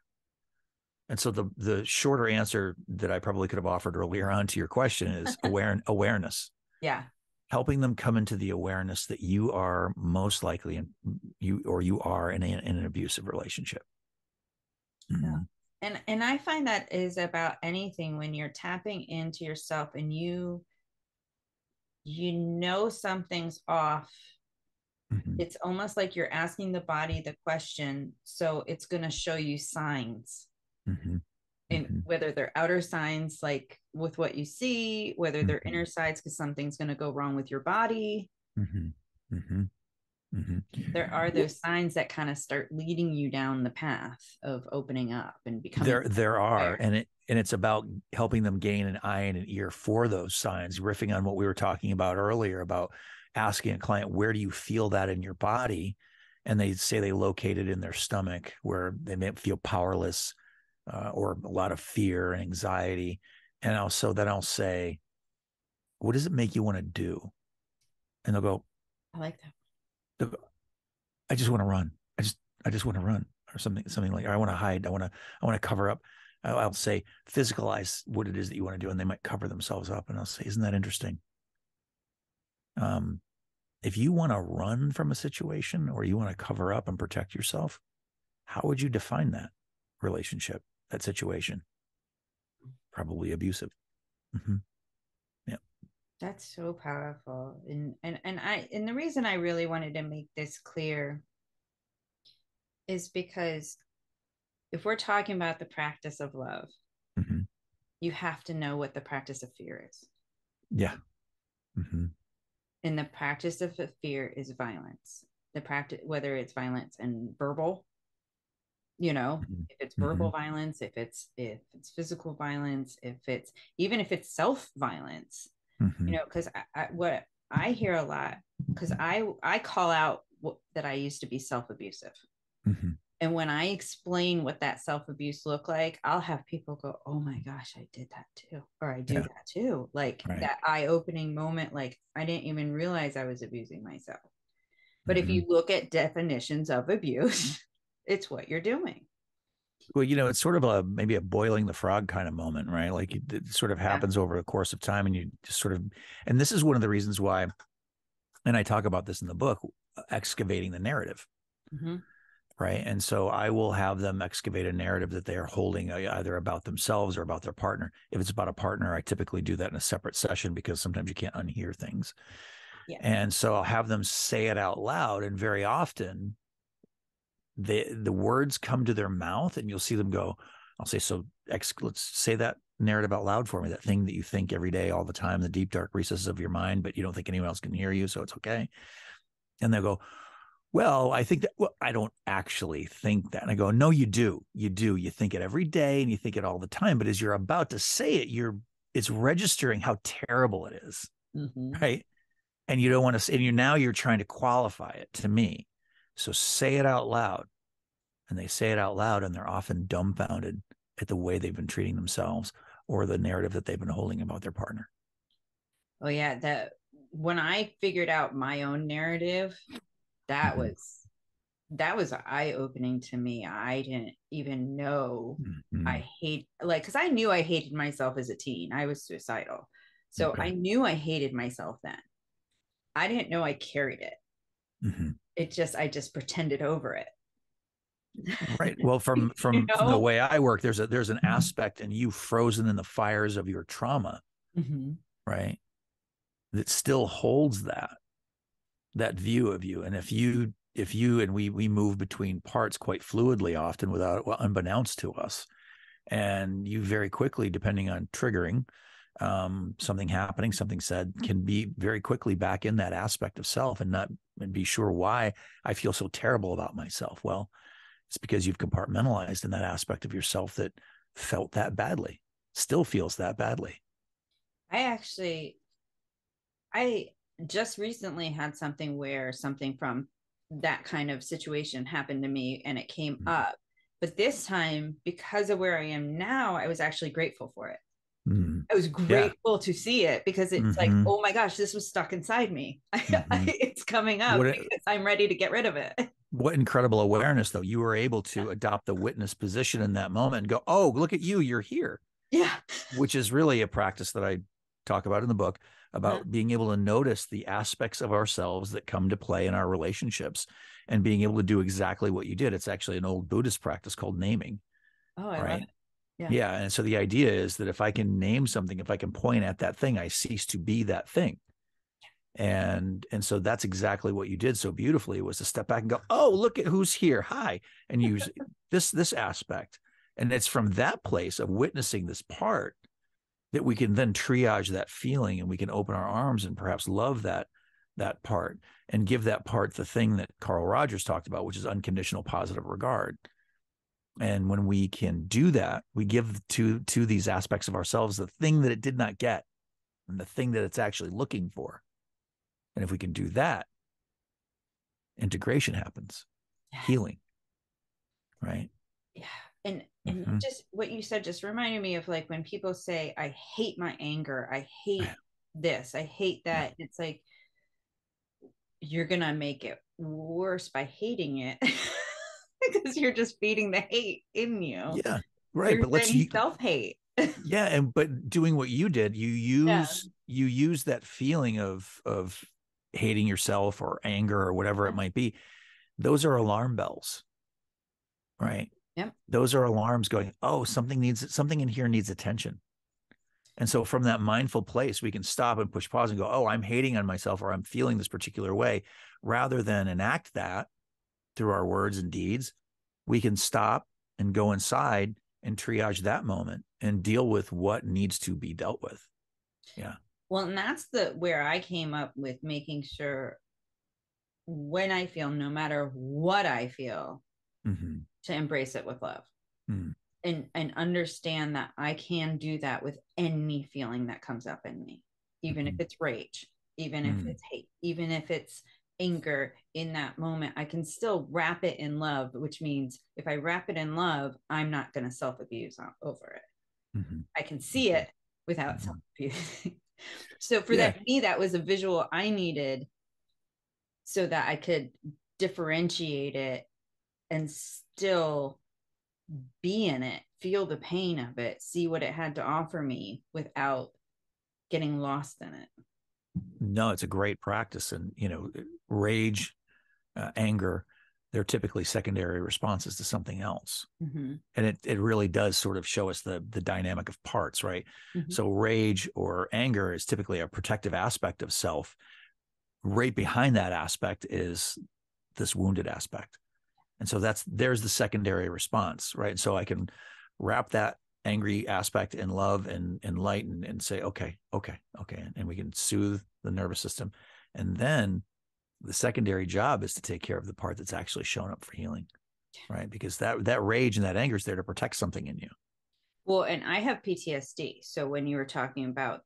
Speaker 2: And so the shorter answer that I probably could have offered earlier on to your question is awareness,
Speaker 1: Yeah.
Speaker 2: helping them come into the awareness that you are most likely you are in an abusive relationship.
Speaker 1: Yeah.
Speaker 2: Mm-hmm.
Speaker 1: And I find that is about anything when you're tapping into yourself and something's off.
Speaker 2: Mm-hmm.
Speaker 1: It's almost like you're asking the body the question, so it's going to show you signs,
Speaker 2: Mm-hmm.
Speaker 1: and
Speaker 2: Mm-hmm.
Speaker 1: whether they're outer signs like with what you see, whether they're
Speaker 2: Mm-hmm.
Speaker 1: inner sides because something's going to go wrong with your body.
Speaker 2: Mm-hmm. Mm-hmm.
Speaker 1: There are
Speaker 2: Mm-hmm.
Speaker 1: those signs that kind of start leading you down the path of opening up and becoming
Speaker 2: There are,
Speaker 1: aware.
Speaker 2: and it's about helping them gain an eye and an ear for those signs, riffing on what we were talking about earlier about asking a client, where do you feel that in your body? And they say they locate it in their stomach, where they may feel powerless, or a lot of fear and anxiety. And I'll say, what does it make you want to do? And
Speaker 1: I like that.
Speaker 2: they'll go, I just want to run. I just want to run, or something like, or I want to hide. I want to cover up. I'll say, physicalize what it is that you want to do. And they might cover themselves up. And I'll say, isn't that interesting? Um, if you want to run from a situation, or you want to cover up and protect yourself, how would you define that relationship, that situation? Probably abusive. Mm-hmm. Yeah.
Speaker 1: That's so powerful. And the reason I really wanted to make this clear is because if we're talking about the practice of love,
Speaker 2: Mm-hmm.
Speaker 1: you have to know what the practice of fear is.
Speaker 2: Yeah. Mm-hmm.
Speaker 1: And the practice of fear is violence. The practice, whether it's violence and verbal, you know,
Speaker 2: Mhm.
Speaker 1: if it's
Speaker 2: Mhm.
Speaker 1: verbal violence, if it's physical violence, if it's self violence,
Speaker 2: Mhm.
Speaker 1: because what I hear a lot, because I call out that I used to be self abusive.
Speaker 2: Mhm.
Speaker 1: And when I explain what that self abuse looked like, I'll have people go, "Oh my gosh, I did that too," or "I do
Speaker 2: Yeah.
Speaker 1: that too." Like
Speaker 2: Right.
Speaker 1: that eye opening moment, like I didn't even realize I was abusing myself. But if
Speaker 2: Mhm.
Speaker 1: you look at definitions of abuse, it's what you're doing.
Speaker 2: Well, it's sort of maybe a boiling the frog kind of moment, right? Like it sort of
Speaker 1: Yeah.
Speaker 2: happens over the course of time, and you just sort of, and this is one of the reasons why, and I talk about this in the book, excavating the narrative,
Speaker 1: Mm-hmm.
Speaker 2: right? And so I will have them excavate a narrative that they are holding either about themselves or about their partner. If it's about a partner, I typically do that in a separate session because sometimes you can't unhear things.
Speaker 1: Yeah.
Speaker 2: And so I'll have them say it out loud, and very often the words come to their mouth, and you'll see them go. I'll say, so let's say that narrative out loud for me. That thing that you think every day, all the time, the deep dark recesses of your mind, but you don't think anyone else can hear you, so it's okay. And they'll go, well, I think that, well, I don't actually think that. And I go, no, you do. You do. You think it every day and you think it all the time. But as you're about to say it, it's registering how terrible it is.
Speaker 1: Mm-hmm.
Speaker 2: Right. And you don't want to say, and you're trying to qualify it to me. So say it out loud. And they say it out loud, and they're often dumbfounded at the way they've been treating themselves or the narrative that they've been holding about their partner.
Speaker 1: Oh yeah, that when I figured out my own narrative, that
Speaker 2: Mm-hmm.
Speaker 1: was that was eye opening to me. I didn't even know
Speaker 2: Mm-hmm.
Speaker 1: I hate like because I knew I hated myself as a teen. I was suicidal. So
Speaker 2: Okay.
Speaker 1: I knew I hated myself then. I didn't know I carried it.
Speaker 2: Mm-hmm.
Speaker 1: I just pretended over it.
Speaker 2: Right. Well, from
Speaker 1: you
Speaker 2: from from the
Speaker 1: know?
Speaker 2: way I work, there's an aspect in you frozen in the fires of your trauma,
Speaker 1: Mm-hmm.
Speaker 2: right? That still holds that view of you. And if you and we move between parts quite fluidly, often without, well, unbeknownst to us, and you very quickly, depending on triggering, something happening, something said, can be very quickly back in that aspect of self and be sure why I feel so terrible about myself. Well, it's because you've compartmentalized in that aspect of yourself that felt that badly, still feels that badly.
Speaker 1: I actually I just recently had something where something from that kind of situation happened to me and it came up. But this time, because of where I am now, I was actually grateful for it.
Speaker 2: Mm-hmm.
Speaker 1: I was
Speaker 2: Yeah.
Speaker 1: grateful to see it because it's like,
Speaker 2: Mm-hmm.
Speaker 1: oh my gosh, this was stuck inside me.
Speaker 2: Mm-hmm.
Speaker 1: It's coming up
Speaker 2: What
Speaker 1: because I'm ready to get rid of it.
Speaker 2: what incredible awareness, though. You were able to adopt the witness position in that moment and go, oh, look at you, you're here,
Speaker 1: Yeah.
Speaker 2: which is really a practice that I talk about in the book,
Speaker 1: Uh-huh.
Speaker 2: about being able to notice the aspects of ourselves that come to play in our relationships and being able to do exactly what you did. It's actually an old Buddhist practice called naming,
Speaker 1: Oh, I love
Speaker 2: right?
Speaker 1: it. Yeah.
Speaker 2: Yeah. And so the idea is that if I can name something, if I can point at that thing, I cease to be that thing. And so that's exactly what you did so beautifully, was to step back and go, oh, look at who's here, hi, and use this aspect. And it's from that place of witnessing this part that we can then triage that feeling, and we can open our arms and perhaps love that part and give that part the thing that Carl Rogers talked about, which is unconditional positive regard. And when we can do that, we give to these aspects of ourselves the thing that it did not get and the thing that it's actually looking for. And if we can do that, integration happens,
Speaker 1: Yes.
Speaker 2: healing, right?
Speaker 1: Yeah. And
Speaker 2: Mm-hmm.
Speaker 1: just what you said just reminded me of like when people say, I hate my anger, I hate this, I hate
Speaker 2: Yeah.
Speaker 1: that. It's like you're gonna make it worse by hating it because you're just feeding the hate in you.
Speaker 2: Yeah. Right.
Speaker 1: You're
Speaker 2: But let's,
Speaker 1: then self-hate.
Speaker 2: yeah. But doing what you did,
Speaker 1: Yeah.
Speaker 2: you use that feeling of hating yourself or anger or whatever it might be. Those are alarm bells, right?
Speaker 1: Yep.
Speaker 2: Those are alarms going, oh, something in here needs attention. And so from that mindful place, we can stop and push pause and go, oh, I'm hating on myself, or I'm feeling this particular way, rather than enact that through our words and deeds. We can stop and go inside and triage that moment and deal with what needs to be dealt with. Yeah.
Speaker 1: Well, and that's the where I came up with making sure when I feel, no matter what I feel,
Speaker 2: Mm-hmm.
Speaker 1: to embrace it with love.
Speaker 2: Mm-hmm.
Speaker 1: And understand that I can do that with any feeling that comes up in me, even if
Speaker 2: Mm-hmm.
Speaker 1: it's rage, even if
Speaker 2: Mm-hmm.
Speaker 1: it's hate, even if it's anger in that moment, I can still wrap it in love, which means if I wrap it in love, I'm not going to self-abuse over it.
Speaker 2: Mm-hmm.
Speaker 1: I can see it without
Speaker 2: Mm-hmm.
Speaker 1: self-abusing. So for
Speaker 2: Yeah.
Speaker 1: that, me, that was a visual I needed so that I could differentiate it and still be in it, feel the pain of it, see what it had to offer me without getting lost in it.
Speaker 2: No, it's a great practice. And, rage, anger, they're typically secondary responses to something else.
Speaker 1: Mm-hmm.
Speaker 2: And it really does sort of show us the dynamic of parts, right?
Speaker 1: Mm-hmm.
Speaker 2: So rage or anger is typically a protective aspect of self. Right behind that aspect is this wounded aspect. And so there's the secondary response, right? And so I can wrap that angry aspect in love and enlighten and say, okay. And we can soothe the nervous system. And then the secondary job is to take care of the part that's actually shown up for healing, right? Because that rage and that anger is there to protect something in you.
Speaker 1: Well, and I have PTSD. So when you were talking about,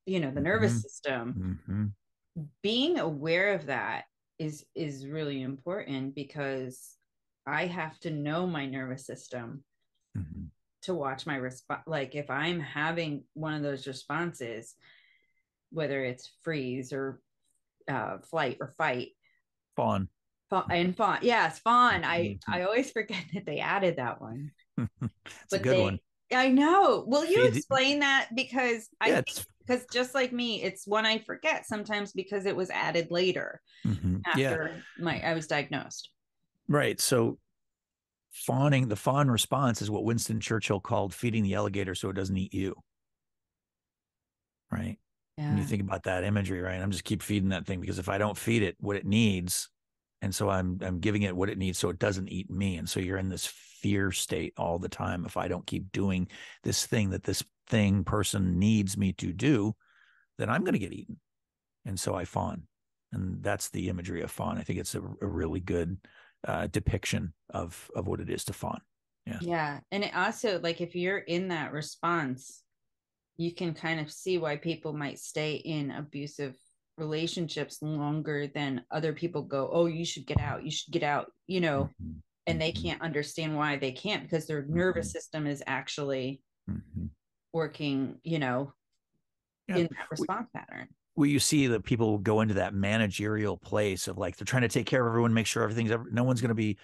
Speaker 1: the
Speaker 2: Mm-hmm.
Speaker 1: nervous system,
Speaker 2: Mm-hmm.
Speaker 1: being aware of that is really important because I have to know my nervous system
Speaker 2: Mm-hmm.
Speaker 1: to watch my response. Like if I'm having one of those responses, whether it's freeze or flight or fight,
Speaker 2: Fawn.
Speaker 1: and fawn. Yes, fawn.
Speaker 2: Mm-hmm.
Speaker 1: I always forget that they added that one.
Speaker 2: It's a
Speaker 1: But
Speaker 2: good one.
Speaker 1: I know. Will you
Speaker 2: Feed.
Speaker 1: explain that? Because I
Speaker 2: Yeah,
Speaker 1: think
Speaker 2: it's
Speaker 1: because just like me, it's one I forget sometimes because it was added later
Speaker 2: yeah,
Speaker 1: after I was diagnosed.
Speaker 2: right. So the fawn response is what Winston Churchill called feeding the alligator so it doesn't eat you. Right. When you
Speaker 1: Yeah.
Speaker 2: think about that imagery, right? I'm just keep feeding that thing because if I don't feed it what it needs, and so I'm giving it what it needs so it doesn't eat me. And so you're in this fear state all the time. If I don't keep doing this thing that this person needs me to do, then I'm going to get eaten. And so I fawn. And that's the imagery of fawn. I think it's a really good depiction of what it is to fawn. Yeah.
Speaker 1: Yeah. And it also, like, if you're in that response, you can kind of see why people might stay in abusive relationships longer than other people go, oh, you should get out. You should get out,
Speaker 2: Mm-hmm.
Speaker 1: and they
Speaker 2: Mm-hmm.
Speaker 1: can't understand why they can't because their
Speaker 2: Mm-hmm.
Speaker 1: nervous system is actually
Speaker 2: Mm-hmm.
Speaker 1: working,
Speaker 2: Yeah.
Speaker 1: in that response pattern.
Speaker 2: Where you see that people go into that managerial place of like they're trying to take care of everyone, make sure no one's going to be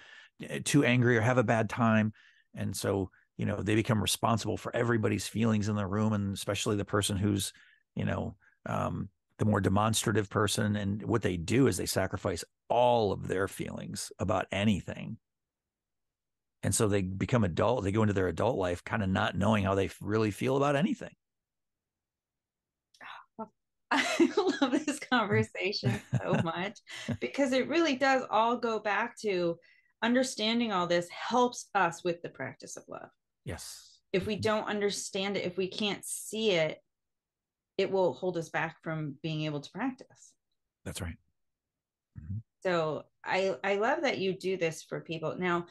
Speaker 2: too angry or have a bad time, and so they become responsible for everybody's feelings in the room, and especially the person who's you know the more demonstrative person. And what they do is they sacrifice all of their feelings about anything, and so they become adult. They go into their adult life kind of not knowing how they really feel about anything.
Speaker 1: I love this conversation so much because it really does all go back to understanding all this helps us with the practice of love.
Speaker 2: Yes.
Speaker 1: If we don't understand it, if we can't see it, it will hold us back from being able to practice.
Speaker 2: That's right. Mm-hmm.
Speaker 1: So I love that you do this for people. Now,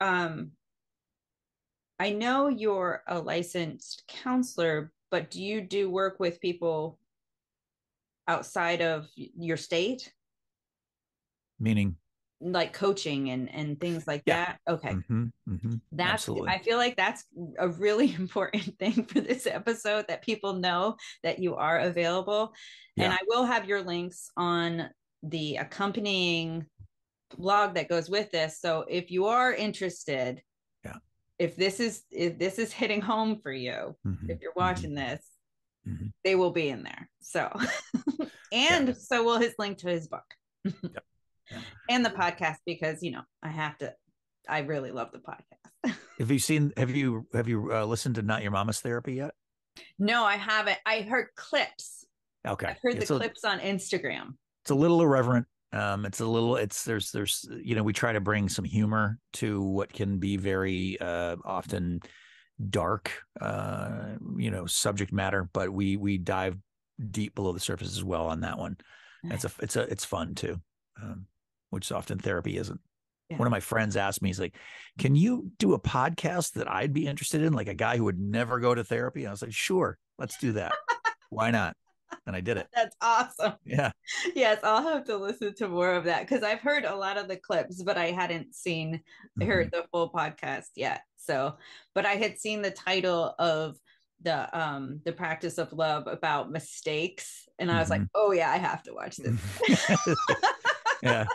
Speaker 1: um, I know you're a licensed counselor, but do you do work with people outside of your state?
Speaker 2: Meaning,
Speaker 1: Like coaching and things like
Speaker 2: yeah.
Speaker 1: that? Okay.
Speaker 2: Mm-hmm. Mm-hmm. Absolutely.
Speaker 1: I feel like that's a really important thing for this episode that people know that you are available. And
Speaker 2: Yeah.
Speaker 1: I will have your links on the accompanying blog that goes with this. So if you are interested,
Speaker 2: Yeah.
Speaker 1: if this is hitting home for you,
Speaker 2: Mm-hmm.
Speaker 1: if you're
Speaker 2: Mm-hmm.
Speaker 1: watching this,
Speaker 2: Mm-hmm.
Speaker 1: they will be in there. So
Speaker 2: Yeah. Yeah.
Speaker 1: and so will his link to his book.
Speaker 2: Yeah. Yeah.
Speaker 1: And the podcast because I really love the podcast.
Speaker 2: Have you listened to Not Your Mama's Therapy yet?
Speaker 1: No, I haven't. I heard clips.
Speaker 2: Okay.
Speaker 1: I've heard the
Speaker 2: It's a
Speaker 1: clips on Instagram.
Speaker 2: little irreverent. It's a little, there's, we try to bring some humor to what can be very, often dark, subject matter, but we dive deep below the surface as well on that one.
Speaker 1: Nice.
Speaker 2: It's fun too. Which often therapy isn't. One of my friends asked me, he's like, can you do a podcast that I'd be interested in? Like a guy who would never go to therapy. And I was like, sure, let's do that. Why not? And I did it.
Speaker 1: That's awesome.
Speaker 2: Yeah.
Speaker 1: Yes, I'll have to listen to more of that because I've heard a lot of the clips, but I hadn't heard the full podcast yet. So, but I had seen the title of the practice of love about mistakes, and I was like, oh yeah, I have to watch this.
Speaker 2: Yeah.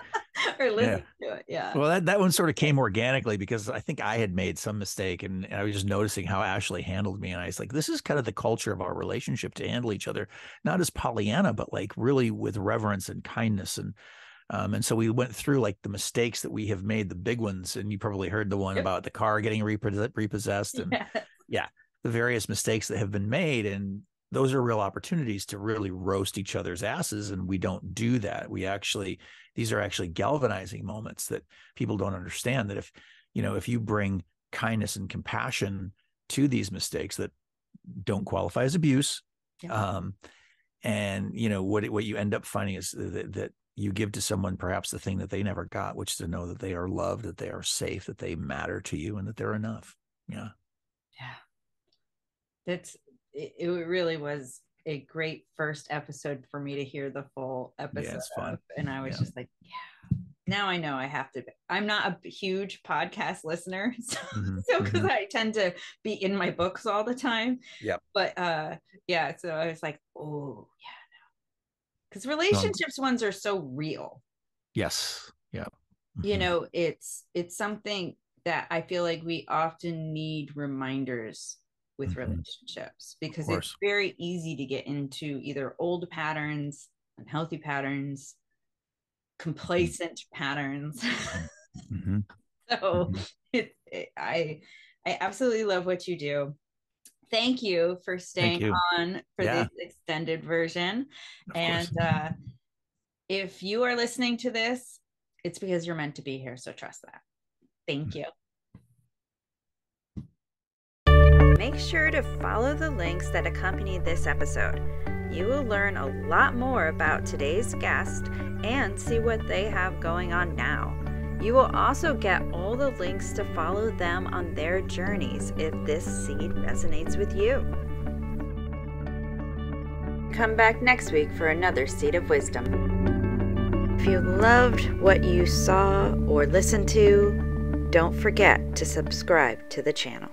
Speaker 1: Or listen to it. Yeah.
Speaker 2: Well, that one sort of came organically because I think I had made some mistake, and I was just noticing how Ashley handled me. And I was like, this is kind of the culture of our relationship, to handle each other, not as Pollyanna, but like really with reverence and kindness. And so we went through like the mistakes that we have made, the big ones. And you probably heard the one about the car getting repossessed and the various mistakes that have been made. And those are real opportunities to really roast each other's asses. And we don't do that. These are actually galvanizing moments that people don't understand, that if you bring kindness and compassion to these mistakes that don't qualify as abuse, and what you end up finding is that you give to someone perhaps the thing that they never got, which is to know that they are loved, that they are safe, that they matter to you, and that they're enough. Yeah.
Speaker 1: It really was a great first episode for me to hear the full episode.
Speaker 2: Yeah, it's fun.
Speaker 1: And I was just like, now I know I have to. I'm not a huge podcast listener, so because I tend to be in my books all the time.
Speaker 2: Yeah.
Speaker 1: But so I was like, oh yeah, because relationships ones are so real.
Speaker 2: Yes. Yeah.
Speaker 1: It's something that I feel like we often need reminders with relationships, because it's very easy to get into either old patterns, unhealthy patterns, complacent patterns. So I absolutely love what you do. Thank you for staying on for this extended version. And if you are listening to this, it's because you're meant to be here. So trust that. Thank you. Make sure to follow the links that accompany this episode. You will learn a lot more about today's guest and see what they have going on now. You will also get all the links to follow them on their journeys if this seed resonates with you. Come back next week for another Seed of Wisdom. If you loved what you saw or listened to, don't forget to subscribe to the channel.